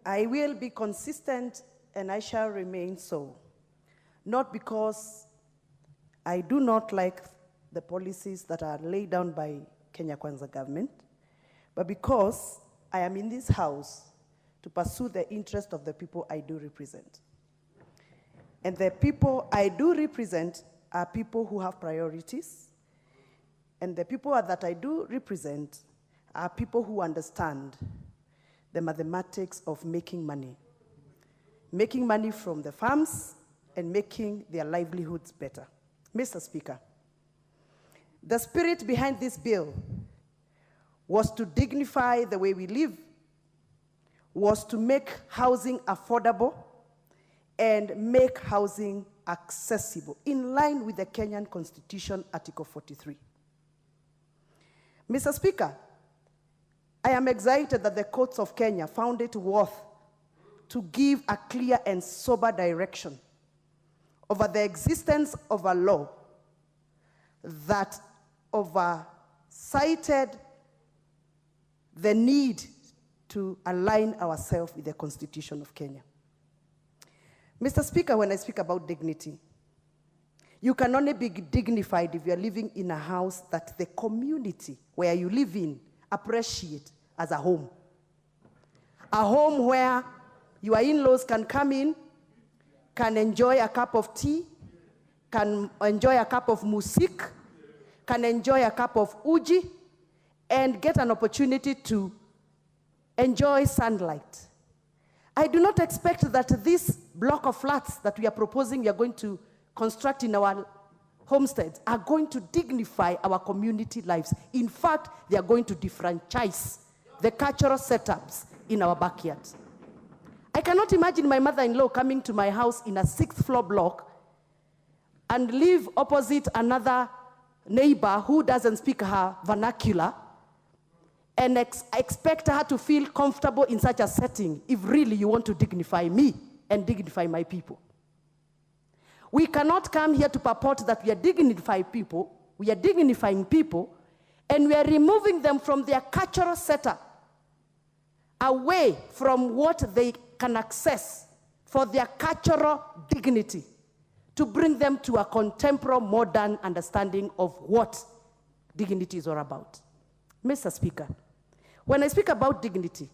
I will be consistent and I shall remain so. Not because I do not like the policies that are laid down by Kenya Kwanza government, but because I am in this house to pursue the interest of the people I do represent. And the people I do represent are people who have priorities, and the people that I do represent are people who understand the mathematics of making money from the farms and making their livelihoods better. Mr. Speaker, the spirit behind this bill was to dignify the way we live, was to make housing affordable, and make housing accessible, in line with the Kenyan Constitution, Article 43. Mr. Speaker, I am excited that the courts of Kenya found it worth to give a clear and sober direction over the existence of a law that oversighted the need to align ourselves with the Constitution of Kenya. Mr. Speaker, when I speak about dignity, you can only be dignified if you are living in a house that the community where you live in appreciate as a home. A home where your in-laws can come in, can enjoy a cup of tea, can enjoy a cup of musik, can enjoy a cup of uji, and get an opportunity to enjoy sunlight. I do not expect that this block of flats that we are proposing we are going to construct in our homesteads are going to dignify our community lives. In fact, they are going to defranchise the cultural setups in our backyards. I cannot imagine my mother-in-law coming to my house in a 6th floor block and live opposite another neighbor who doesn't speak her vernacular and expect her to feel comfortable in such a setting if really you want to dignify me and dignify my people. We cannot come here to purport that we are dignifying people, and we are removing them from their cultural setup, away from what they can access for their cultural dignity, to bring them to a contemporary, modern understanding of what dignity is all about. Mr. Speaker, when I speak about dignity,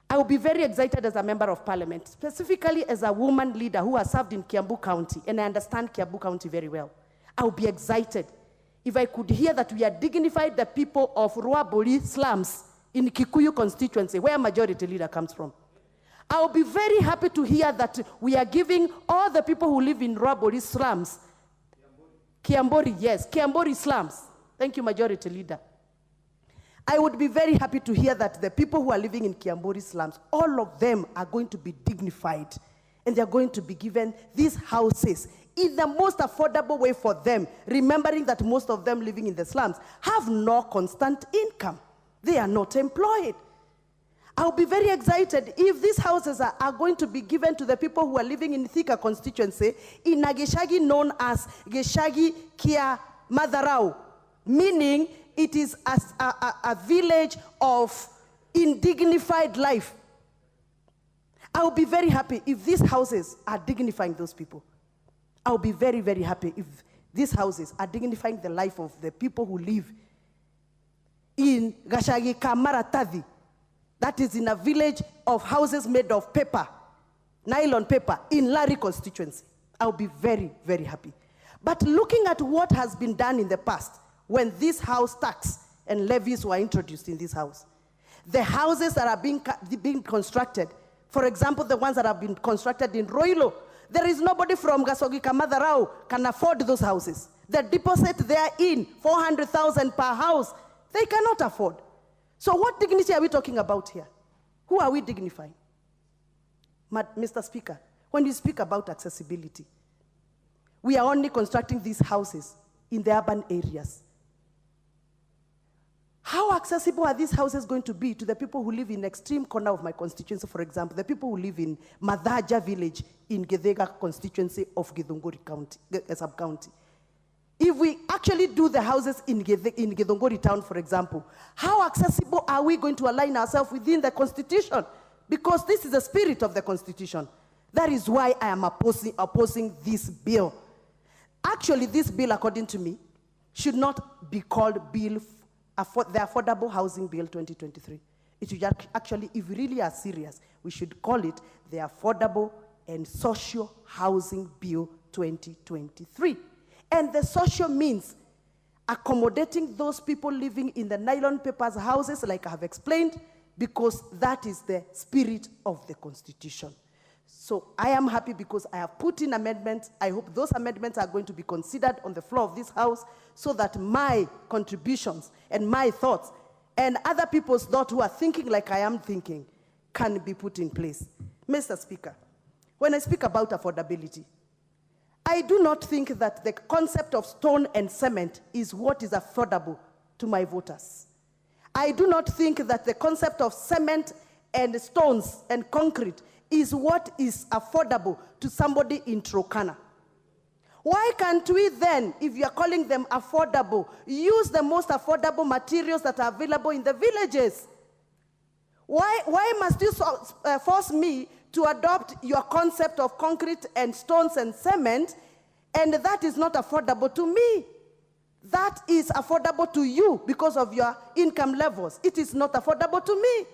I will be very excited as a member of parliament, specifically as a woman leader who has served in Kiambu County, and I understand Kiambu County very well. I will be excited if I could hear that we are dignified the people of Ruaburi slums in Kikuyu constituency, where majority leader comes from. I will be very happy to hear that we are giving all the people who live in Ruaburi slums, Kiambori slums. Thank you, majority leader. I would be very happy to hear that the people who are living in Kiambori slums, all of them are going to be dignified, and they're going to be given these houses in the most affordable way for them, remembering that most of them living in the slums have no constant income. They are not employed. I'll be very excited if these houses are going to be given to the people who are living in Thika constituency in a Geshagi known as Geshagi Kia Madharau, meaning it is a village of indignified life. I'll be very happy if these houses are dignifying those people. I'll be very, very happy if these houses are dignifying the life of the people who live in Gashagi Kamaratadi. That is in a village of houses made of paper, nylon paper, in Lari constituency. I'll be very, very happy. But looking at what has been done in the past, when this house tax and levies were introduced in this house, the houses that are being constructed, for example, the ones that have been constructed in Roilo, there is nobody from Gasogi Kamadharau can afford those houses. The deposit they are in, 400,000 per house, they cannot afford. So what dignity are we talking about here? Who are we dignifying? Mr. Speaker, when you speak about accessibility, we are only constructing these houses in the urban areas. How accessible are these houses going to be to the people who live in extreme corner of my constituency, for example, the people who live in Madhaja village in Githega constituency of Githunguri county, sub-county? If we actually do the houses in Githunguri town, for example, how accessible are we going to align ourselves within the constitution because this is the spirit of the Constitution. That is why I am opposing this bill. Actually, this bill, according to me, should not be called the Affordable Housing Bill 2023. It should actually, if we really are serious, we should call it the Affordable and Social Housing Bill 2023. And the social means accommodating those people living in the nylon papers houses, like I have explained, because that is the spirit of the Constitution. So I am happy because I have put in amendments. I hope those amendments are going to be considered on the floor of this House so that my contributions and my thoughts and other people's thoughts who are thinking like I am thinking can be put in place. Mr. Speaker, when I speak about affordability, I do not think that the concept of stone and cement is what is affordable to my voters. I do not think that the concept of cement and stones and concrete is what is affordable to somebody in Turkana. Why can't we then, if you are calling them affordable, use the most affordable materials that are available in the villages? Why must you force me to adopt your concept of concrete and stones and cement, and that is not affordable to me? That is affordable to you because of your income levels. It is not affordable to me.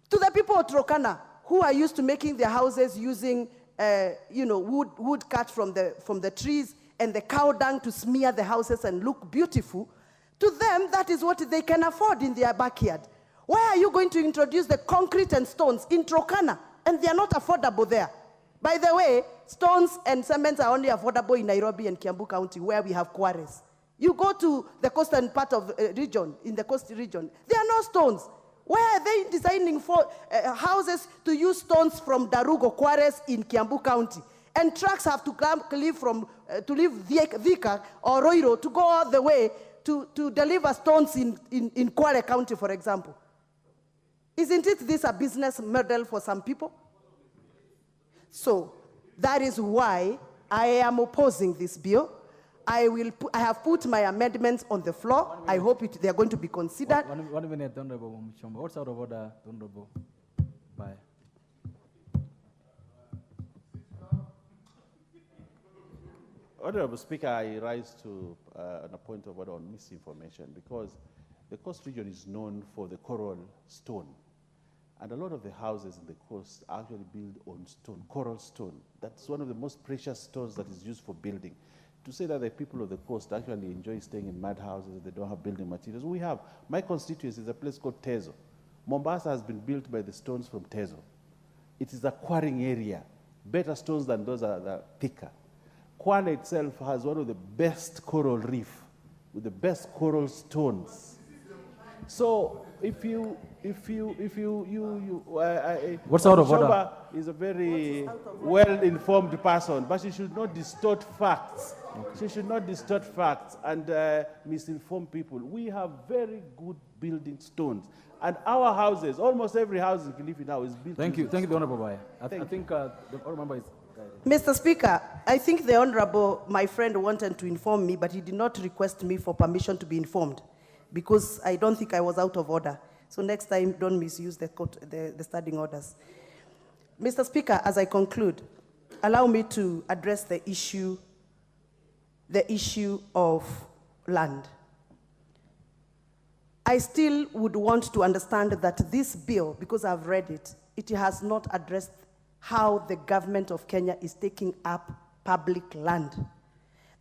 To the people of Turkana, who are used to making their houses using wood cut from the trees and the cow dung to smear the houses and look beautiful, to them, that is what they can afford in their backyard. Why are you going to introduce the concrete and stones in Turkana, and they are not affordable there? By the way, stones and cements are only affordable in Nairobi and Kiambu County, where we have quarries. You go to the coastal part of region, in the coast region, there are no stones. Why are they designing for houses to use stones from Darugo quarries in Kiambu County? And trucks have to come to leave Thika or Roiro to go all the way to deliver stones in Kwale County, for example. Isn't it this a business model for some people? So that is why I am opposing this bill. I have put my amendments on the floor. I hope they are going to be considered. One minute, Honorable Wamuchomba. What's out of order, Honorable? Bye. Honorable Speaker, I rise to a point of order on misinformation, because the coast region is known for the coral stone. And a lot of the houses in the coast are actually built on stone, coral stone. That's one of the most precious stones that is used for building. To say that the people of the coast actually enjoy staying in mud houses, they don't have building materials. We have. My constituency is a place called Tezo. Mombasa has been built by the stones from Tezo. It is a quarrying area. Better stones than those are thicker. Kwale itself has one of the best coral reef with the best coral stones. So what's out of order? Wamuchomba is a very well-informed person, but she should not distort facts. Okay. She should not distort facts and misinform people. We have very good building stones. And our houses, almost every house in Kilifi now is built. Thank you, the Honorable Baya. I think the Honorable Member is... Mr. Speaker, I think the Honorable, my friend, wanted to inform me, but he did not request me for permission to be informed, because I don't think I was out of order. So next time, don't misuse the standing orders. Mr. Speaker, as I conclude, allow me to address the issue of land. I still would want to understand that this bill, because I've read it, it has not addressed how the government of Kenya is taking up public land.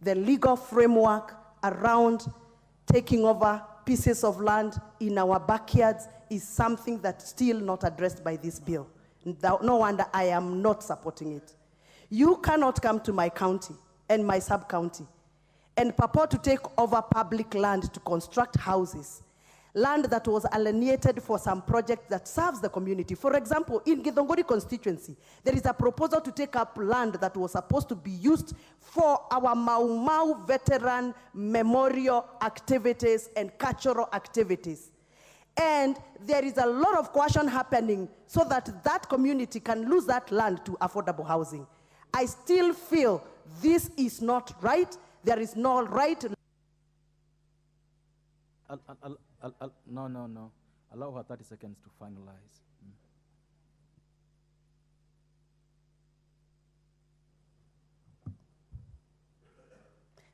The legal framework around taking over pieces of land in our backyards is something that's still not addressed by this bill. No wonder I am not supporting it. You cannot come to my county and my sub-county and purport to take over public land to construct houses, land that was alienated for some project that serves the community. For example, in Githunguri constituency, there is a proposal to take up land that was supposed to be used for our Mau Mau veteran memorial activities and cultural activities. And there is a lot of coercion happening so that that community can lose that land to affordable housing. I still feel this is not right. There is no right. No. Allow her 30 seconds to finalize.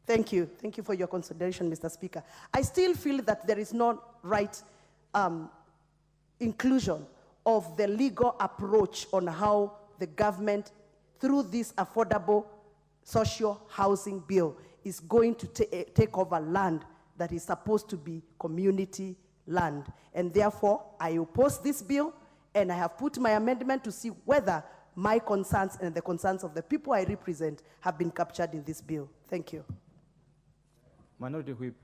Thank you. Thank you for your consideration, Mr. Speaker. I still feel that there is no right inclusion of the legal approach on how the government, through this affordable social housing bill, is going to take over land that is supposed to be community land. And therefore, I oppose this bill, and I have put my amendment to see whether my concerns and the concerns of the people I represent have been captured in this bill. Thank you. Minority Whip.